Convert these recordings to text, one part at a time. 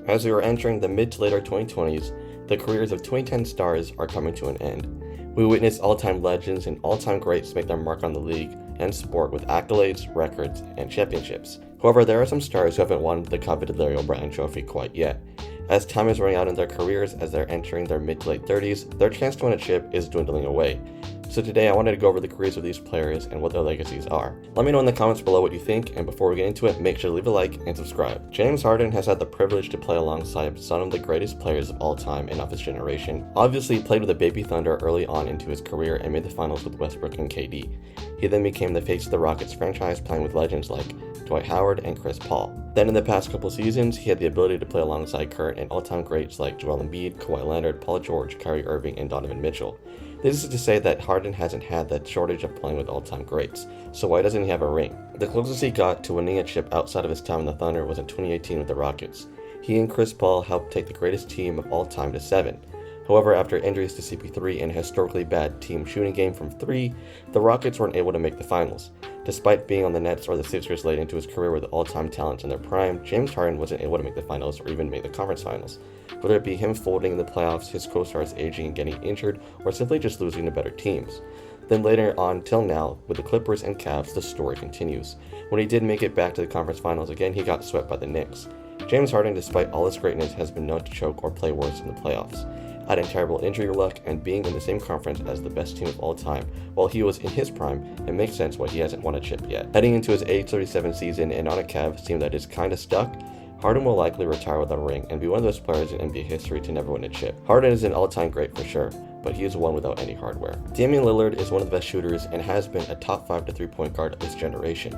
As we are entering the mid to later 2020s, the careers of 2010 stars are coming to an end. We witness all-time legends and all-time greats make their mark on the league and sport with accolades, records, and championships. However, there are some stars who haven't won the coveted Larry O'Brien trophy quite yet. As time is running out in their careers, as they're entering their mid to late 30s, their chance to win a chip is dwindling away. So today I wanted to go over the careers of these players and what their legacies are. Let me know in the comments below what you think, and before we get into it, make sure to leave a like and subscribe. James Harden has had the privilege to play alongside some of the greatest players of all time and of his generation. Obviously, he played with the Baby Thunder early on into his career and made the finals with Westbrook and KD. He then became the face of the Rockets franchise, playing with legends like Dwight Howard and Chris Paul. Then in the past couple seasons, he had the ability to play alongside current and all-time greats like Joel Embiid, Kawhi Leonard, Paul George, Kyrie Irving, and Donovan Mitchell. This is to say that Harden hasn't had that shortage of playing with all-time greats, so why doesn't he have a ring? The closest he got to winning a chip outside of his time in the Thunder was in 2018 with the Rockets. He and Chris Paul helped take the greatest team of all time to 7. However, after injuries to CP3 and a historically bad team shooting game from 3, the Rockets weren't able to make the finals. Despite being on the Nets or the Sixers late into his career with all-time talents in their prime, James Harden wasn't able to make the finals or even make the conference finals. Whether it be him folding in the playoffs, his co-stars aging and getting injured, or simply just losing to better teams. Then later on till now, with the Clippers and Cavs, the story continues. When he did make it back to the conference finals again, he got swept by the Knicks. James Harden, despite all his greatness, has been known to choke or play worse in the playoffs. Adding terrible injury luck and being in the same conference as the best team of all time while he was in his prime, it makes sense why he hasn't won a chip yet. Heading into his age 37 season and on a Cavs team that is kinda stuck, Harden will likely retire with a ring and be one of those players in NBA history to never win a chip. Harden is an all-time great for sure, but he is one without any hardware. Damian Lillard is one of the best shooters and has been a top 5 to 3-point guard of this generation.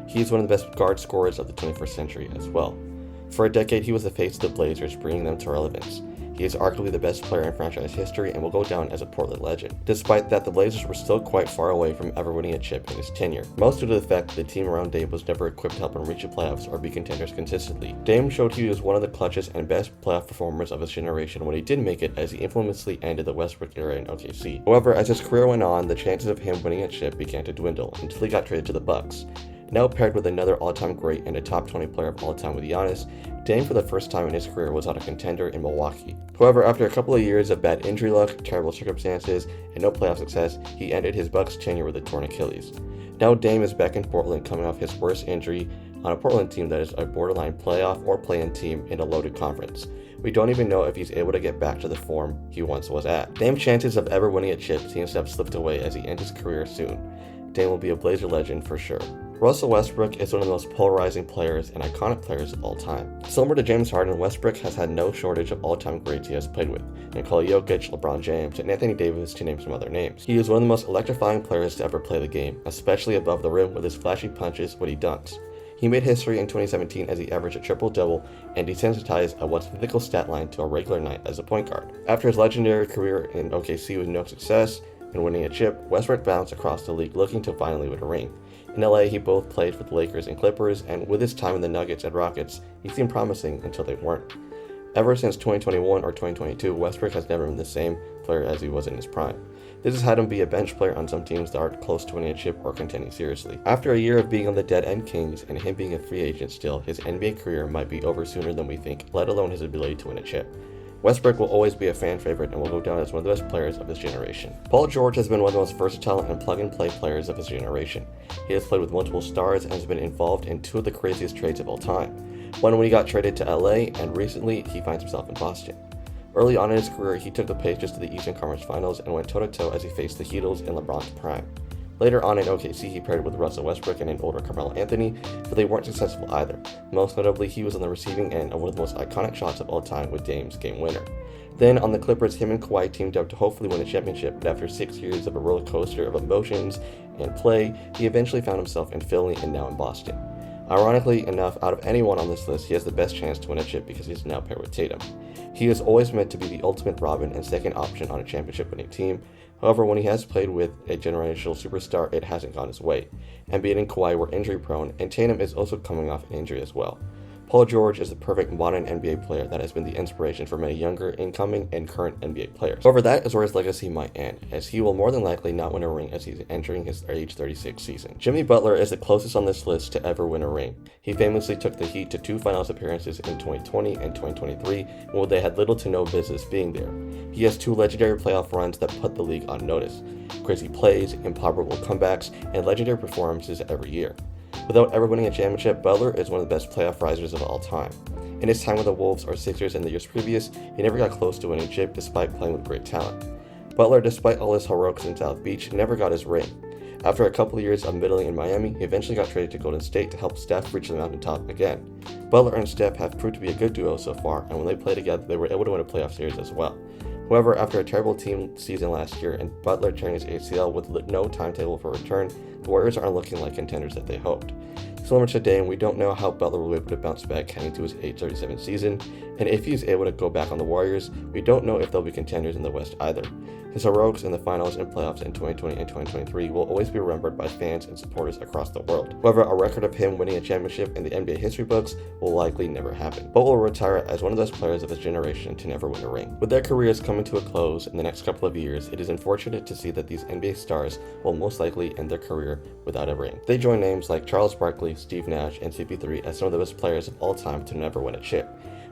He is one of the best guard scorers of the 21st century as well. For a decade, he was the face of the Blazers, bringing them to relevance. He is arguably the best player in franchise history and will go down as a Portland legend. Despite that, the Blazers were still quite far away from ever winning a chip in his tenure, most due to the fact that the team around Dame was never equipped to help him reach the playoffs or be contenders consistently. Dame showed he was one of the clutchest and best playoff performers of his generation when he did make it, as he infamously ended the Westbrook era in OKC. However, as his career went on, the chances of him winning a chip began to dwindle until he got traded to the Bucks. Now paired with another all-time great and a top 20 player of all time with Giannis, Dame for the first time in his career was on a contender in Milwaukee. However, after a couple of years of bad injury luck, terrible circumstances, and no playoff success, he ended his Bucks tenure with a torn Achilles. Now Dame is back in Portland coming off his worst injury on a Portland team that is a borderline playoff or play-in team in a loaded conference. We don't even know if he's able to get back to the form he once was at. Dame's chances of ever winning a chip seems to have slipped away as he ends his career soon. Dame will be a Blazer legend for sure. Russell Westbrook is one of the most polarizing players and iconic players of all time. Similar to James Harden, Westbrook has had no shortage of all-time greats he has played with, Nikola Jokic, LeBron James, and Anthony Davis to name some other names. He is one of the most electrifying players to ever play the game, especially above the rim with his flashy punches when he dunks. He made history in 2017 as he averaged a triple-double and desensitized a once mythical stat line to a regular night as a point guard. After his legendary career in OKC with no success and winning a chip, Westbrook bounced across the league looking to finally win a ring. In LA, he both played for the Lakers and Clippers, and with his time in the Nuggets and Rockets, he seemed promising until they weren't. Ever since 2021 or 2022, Westbrook has never been the same player as he was in his prime. This has had him be a bench player on some teams that aren't close to winning a chip or contending seriously. After a year of being on the dead-end Kings and him being a free agent still, his NBA career might be over sooner than we think, let alone his ability to win a chip. Westbrook will always be a fan favorite and will go down as one of the best players of his generation. Paul George has been one of the most versatile and plug-and-play players of his generation. He has played with multiple stars and has been involved in 2 of the craziest trades of all time. One when he got traded to LA, and recently he finds himself in Boston. Early on in his career, he took the Pacers to the Eastern Conference Finals and went toe-to-toe as he faced the Heatles in LeBron's prime. Later on in OKC, he paired with Russell Westbrook and an older Carmelo Anthony, but they weren't successful either. Most notably, he was on the receiving end of one of the most iconic shots of all time with Dame's game winner. Then on the Clippers, him and Kawhi teamed up to hopefully win a championship, but after 6 years of a roller coaster of emotions and play, he eventually found himself in Philly and now in Boston. Ironically enough, out of anyone on this list, he has the best chance to win a chip because he's now paired with Tatum. He is always meant to be the ultimate Robin and second option on a championship-winning team. However, when he has played with a generational superstar, it hasn't gone his way. Embiid and Kawhi were injury-prone, and Tatum is also coming off an injury as well. Paul George is the perfect modern NBA player that has been the inspiration for many younger, incoming, and current NBA players. However, that is where his legacy might end, as he will more than likely not win a ring as he's entering his age 36 season. Jimmy Butler is the closest on this list to ever win a ring. He famously took the Heat to 2 finals appearances in 2020 and 2023, when they had little to no business being there. He has 2 legendary playoff runs that put the league on notice: crazy plays, improbable comebacks, and legendary performances every year. Without ever winning a championship, Butler is one of the best playoff risers of all time. In his time with the Wolves or Sixers in the years previous, he never got close to winning a chip despite playing with great talent. Butler, despite all his heroics in South Beach, never got his ring. After a couple of years of middling in Miami, he eventually got traded to Golden State to help Steph reach the mountaintop again. Butler and Steph have proved to be a good duo so far, and when they play together, they were able to win a playoff series as well. However, after a terrible team season last year and Butler tearing his ACL with no timetable for return, the Warriors aren't looking like contenders that they hoped. Similar to Dame, we don't know how Butler will be able to bounce back heading to his age 37 season, and if he's able to go back on the Warriors, we don't know if they'll be contenders in the West either. His heroics in the finals and playoffs in 2020 and 2023 will always be remembered by fans and supporters across the world. However, a record of him winning a championship in the NBA history books will likely never happen, but will retire as one of those players of his generation to never win a ring. With their careers coming to a close in the next couple of years, it is unfortunate to see that these NBA stars will most likely end their career without a ring. They join names like Charles Barkley, Steve Nash, and CP3 as some of the best players of all time to never win a chip.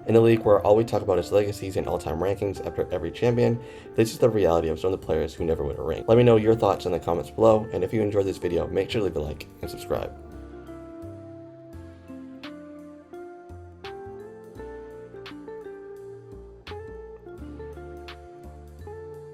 In a league where all we talk about is legacies and all-time rankings after every champion, this is the reality of some of the players who never win a ring. Let me know your thoughts in the comments below, and if you enjoyed this video, make sure to leave a like and subscribe.